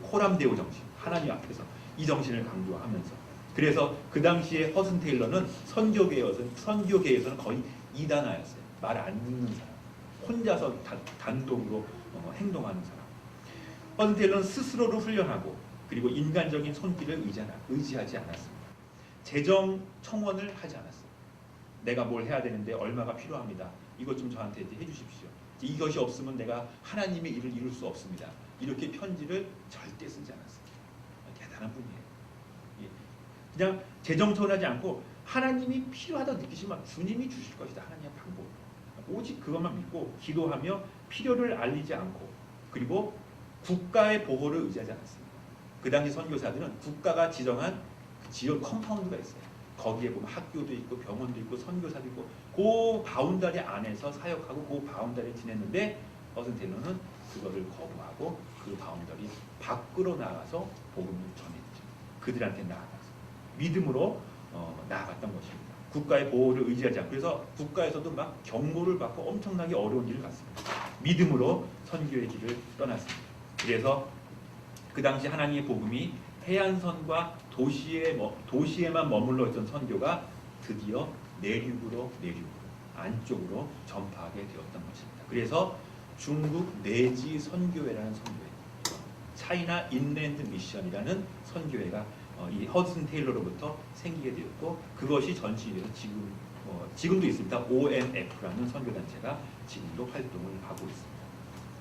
코람데오 정신, 하나님 앞에서 이 정신을 강조하면서 그래서 그 당시에 허드슨 테일러는 선교계에서는 거의 이단하였어요. 말 안 듣는 사람. 혼자서 단독으로 행동하는 사람. 허슨 테일러는 스스로를 훈련하고 그리고 인간적인 손길을 의지하지 않았습니다. 재정 청원을 하지 않았어요. 내가 뭘 해야 되는데 얼마가 필요합니다. 이것 좀 저한테 해주십시오. 이것이 없으면 내가 하나님의 일을 이룰 수 없습니다. 이렇게 편지를 절대 쓰지 않았어요. 대단한 분이에요. 그냥 재정 청원하지 않고 하나님이 필요하다고 느끼시면 주님이 주실 것이다. 하나님의 방법. 오직 그것만 믿고 기도하며 필요를 알리지 않고 그리고 국가의 보호를 의지하지 않았습니다. 그 당시 선교사들은 국가가 지정한 그 지역 컴파운드가 있어요. 거기에 보면 학교도 있고 병원도 있고 선교사도 있고 그 바운다리 안에서 사역하고 그 바운다리에 지냈는데 허슨 테일러는 그거를 거부하고 그 바운다리 밖으로 나가서 복음을 전했죠. 그들한테 나아가서 믿음으로 나아갔던 것입니다. 국가의 보호를 의지하지 않고 그래서 국가에서도 막 경고를 받고 엄청나게 어려운 일을 갔습니다. 믿음으로 선교의 길을 떠났습니다. 그래서 그 당시 하나님의 복음이 해안선과 도시에만 머물러 있던 선교가 드디어 내륙으로 안쪽으로 전파하게 되었던 것입니다. 그래서 중국 내지 선교회라는 선교회, 차이나 인랜드 미션이라는 선교회가 이 허슨 테일러로부터 생기게 되었고 그것이 전 세계에서 지금도 있습니다. ONF라는 선교단체가 지금도 활동을 하고 있습니다.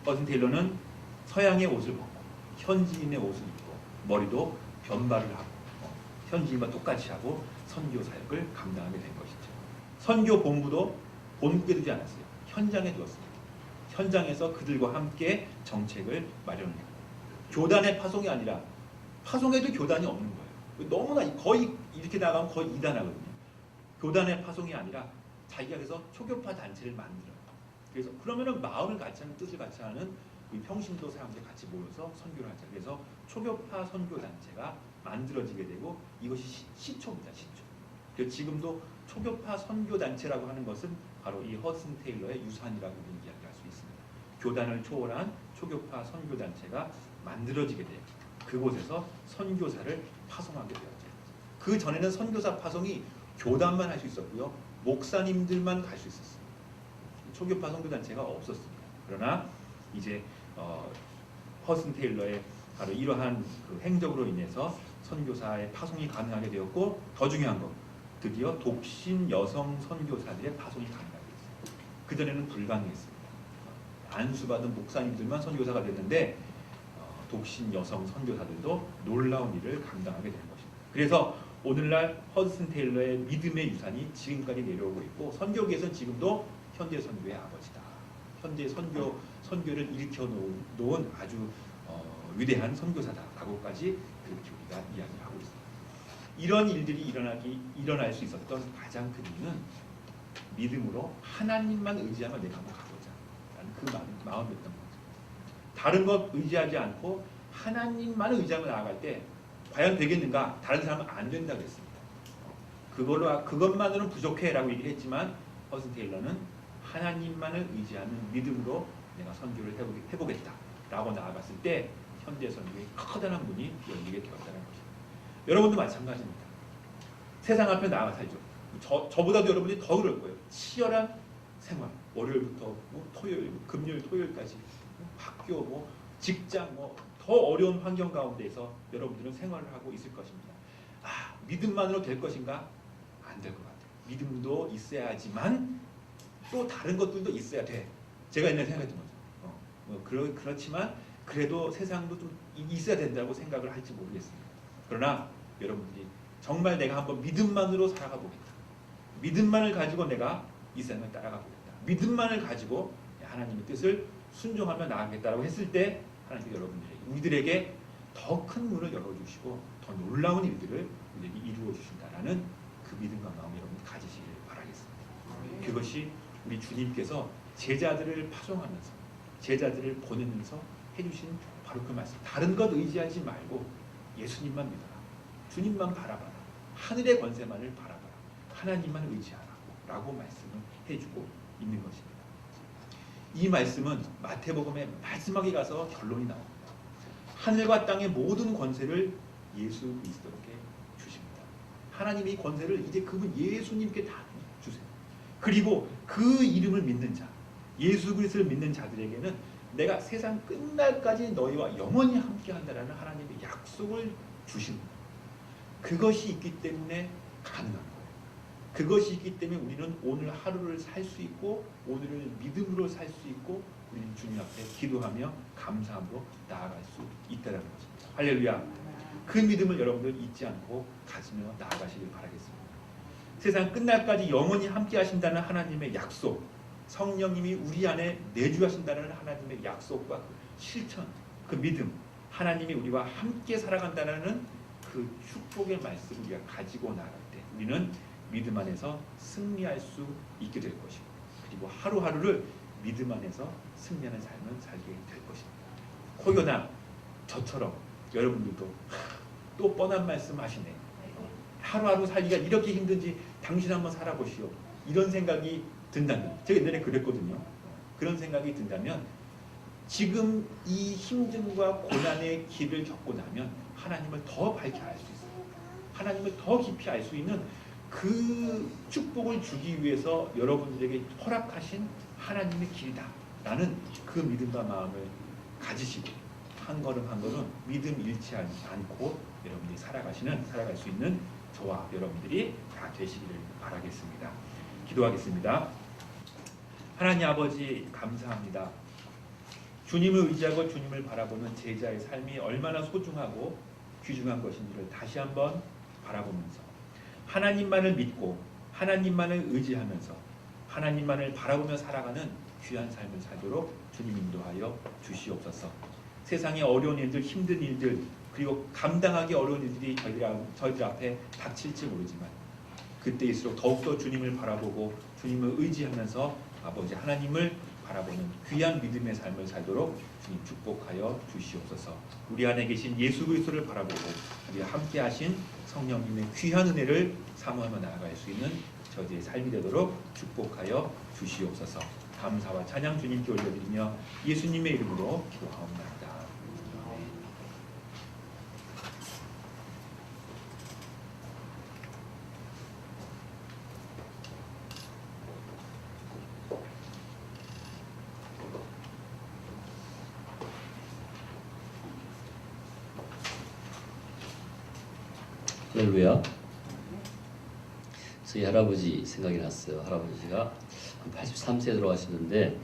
허슨 테일러는 서양의 옷을 벗고 현지인의 옷을 입고 머리도 변발을 하고 현지인과 똑같이 하고 선교 사역을 감당하게 된 것이죠. 선교 본부도 본국에 두지 않았어요. 현장에 두었습니다. 현장에서 그들과 함께 정책을 마련했고 교단의 파송이 아니라 파송에도 교단이 없는 거예요. 너무나 거의 이렇게 나가면 거의 이단하거든요. 교단의 파송이 아니라 자기가 그래서 초교파 단체를 만들어요. 그래서 그러면은 마음을 같이 하는 뜻을 같이 하는 우리 평신도 사람들 같이 모여서 선교를 하자. 그래서 초교파 선교 단체가 만들어지게 되고 이것이 시초입니다. 시초. 그래서 지금도 초교파 선교 단체라고 하는 것은 바로 이 허슨 테일러의 유산이라고 이야기할 수 있습니다. 교단을 초월한 초교파 선교 단체가 만들어지게 돼요. 그곳에서 선교사를 파송하게 되었죠. 그 전에는 선교사 파송이 교단만 할 수 있었고요. 목사님들만 갈 수 있었어요. 초교파 선교 단체가 없었습니다. 그러나 이제 허슨 테일러의 바로 이러한 그 행적으로 인해서 선교사의 파송이 가능하게 되었고 더 중요한 것 드디어 독신 여성 선교사들의 파송이 가능하게 됐어요. 그전에는 불가능했습니다. 안수받은 목사님들만 선교사가 됐는데 독신 여성 선교사들도 놀라운 일을 감당하게 되는 것입니다. 그래서 오늘날 허슨 테일러의 믿음의 유산이 지금까지 내려오고 있고 선교계에서는 지금도 현대 선교의 아버지다. 현대 선교를 일으켜 놓은 아주 위대한 선교사다라고까지 그렇게 우리가 이야기를 하고 있습니다. 이런 일들이 일어날 수 있었던 가장 큰 이유는 믿음으로 하나님만 의지하면 내가 한번 가보자 라는 그 마음이었던 거죠. 다른 것 의지하지 않고 하나님만 의지하며 나아갈 때 과연 되겠는가? 다른 사람은 안 된다고 했습니다. 그것만으로는 부족해라고 얘기를 했지만 허슨 테일러는 하나님만을 의지하는 믿음으로 내가 선교를 해보겠다라고 나아갔을 때 현대 선교의 커다란 문이 열리게 되었다는 것입니다. 여러분도 마찬가지입니다. 세상 앞에 나아가 살죠. 저보다도 여러분이 더 그럴 거예요. 치열한 생활, 월요일부터 토요일, 금요일, 토요일까지 학교, 직장, 더 어려운 환경 가운데서 여러분들은 생활을 하고 있을 것입니다. 믿음만으로 될 것인가? 안 될 것 같아요. 믿음도 있어야 하지만 또 다른 것들도 있어야 돼. 제가 옛날에 생각했던 거죠. 그렇지만 그래도 세상도 좀 있어야 된다고 생각을 할지 모르겠습니다. 그러나 여러분들이 정말 내가 한번 믿음만으로 살아가 보겠다. 믿음만을 가지고 내가 이 세상을 따라가 보겠다. 믿음만을 가지고 하나님의 뜻을 순종하며 나아가겠다라고 했을 때 하나님께서 우리들에게 더 큰 문을 열어주시고 더 놀라운 일들을 우리에게 이루어 주신다라는 그 믿음과 마음을 여러분 가지시길 바라겠습니다. 그것이 우리 주님께서 제자들을 파송하면서 제자들을 보내면서 해주신 바로 그 말씀. 다른 것 의지하지 말고 예수님만 믿어라. 주님만 바라봐라. 하늘의 권세만을 바라봐라. 하나님만 의지하라. 라고 말씀을 해주고 있는 것입니다. 이 말씀은 마태복음의 마지막에 가서 결론이 나옵니다. 하늘과 땅의 모든 권세를 예수 그리스도께 주십니다. 하나님이 권세를 이제 그분 예수님께 다 주세요. 그리고 그 이름을 믿는 자, 예수 그리스도를 믿는 자들에게는 내가 세상 끝날까지 너희와 영원히 함께한다라는 하나님의 약속을 주신 거예요. 그것이 있기 때문에 가능한 거예요. 그것이 있기 때문에 우리는 오늘 하루를 살 수 있고 오늘을 믿음으로 살 수 있고 우리는 주님 앞에 기도하며 감사함으로 나아갈 수 있다는 것입니다. 할렐루야. 그 믿음을 여러분들 잊지 않고 가지며 나아가시길 바라겠습니다. 세상 끝날까지 영원히 함께 하신다는 하나님의 약속, 성령님이 우리 안에 내주하신다는 하나님의 약속과 그 실천, 그 믿음, 하나님이 우리와 함께 살아간다는 그 축복의 말씀을 우리가 가지고 나갈 때 우리는 믿음 안에서 승리할 수 있게 될 것이고, 그리고 하루하루를 믿음 안에서 승리하는 삶을 살게 될 것입니다. 혹여나 저처럼 여러분들도 또 뻔한 말씀 하시네. 하루하루 살기가 이렇게 힘든지 당신 한번 살아보시오. 이런 생각이 든다면, 제가 옛날에 그랬거든요. 그런 생각이 든다면 지금 이 힘듦과 고난의 길을 겪고 나면 하나님을 더 밝게 알 수 있어요. 하나님을 더 깊이 알 수 있는 그 축복을 주기 위해서 여러분들에게 허락하신 하나님의 길이다 라는 그 믿음과 마음을 가지시고 한 걸음 한 걸음 믿음 잃지 않고 여러분들이 살아갈 수 있는 저와 여러분들이 다 되시기를 바라겠습니다. 기도하겠습니다. 하나님 아버지 감사합니다. 주님을 의지하고 주님을 바라보는 제자의 삶이 얼마나 소중하고 귀중한 것인지를 다시 한번 바라보면서 하나님만을 믿고 하나님만을 의지하면서 하나님만을 바라보며 살아가는 귀한 삶을 살도록 주님 인도하여 주시옵소서. 세상의 어려운 일들, 힘든 일들, 그리고 감당하기 어려운 일들이 저희들 앞에 닥칠지 모르지만 그때일수록 더욱더 주님을 바라보고 주님을 의지하면서 아버지 하나님을 바라보는 귀한 믿음의 삶을 살도록 주님 축복하여 주시옵소서. 우리 안에 계신 예수 그리스도를 바라보고 우리와 함께 하신 성령님의 귀한 은혜를 사모하며 나아갈 수 있는 저희의 삶이 되도록 축복하여 주시옵소서. 감사와 찬양 주님께 올려드리며 예수님의 이름으로 기도하옵나이다. 할렐루야. 저희 할아버지 생각이 났어요. 할아버지가 한 83세에 돌아가시는데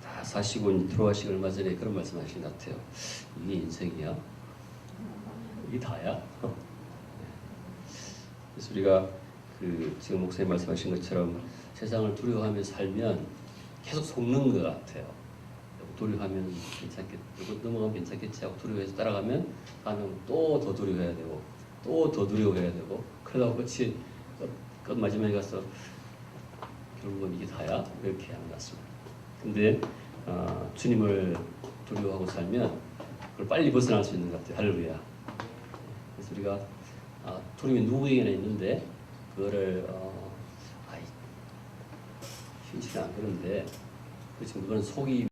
다 사시고 돌아가시기 얼마 전에 그런 말씀하신 것 같아요. 이게 인생이야? 이게 다야? 그래서 우리가 지금 목사님 말씀하신 것처럼 세상을 두려워하며 살면 계속 속는 것 같아요. 두려워하면 괜찮겠, 넘어가면 괜찮겠지 하고 두려워해서 따라가면 다음에 또 더 두려워해야 되고 또 더 두려워해야 되고 그러다가 끝 마지막에 가서 결국은 이게 다야? 이렇게 하는 것 같습니다. 근데 주님을 두려워하고 살면 그걸 빨리 벗어날 수 있는 것 같아요. 할렐루야. 그래서 우리가 두려움이 누구에게나 있는데 그거를 쉽지는 않은데 그렇지만 그건 속이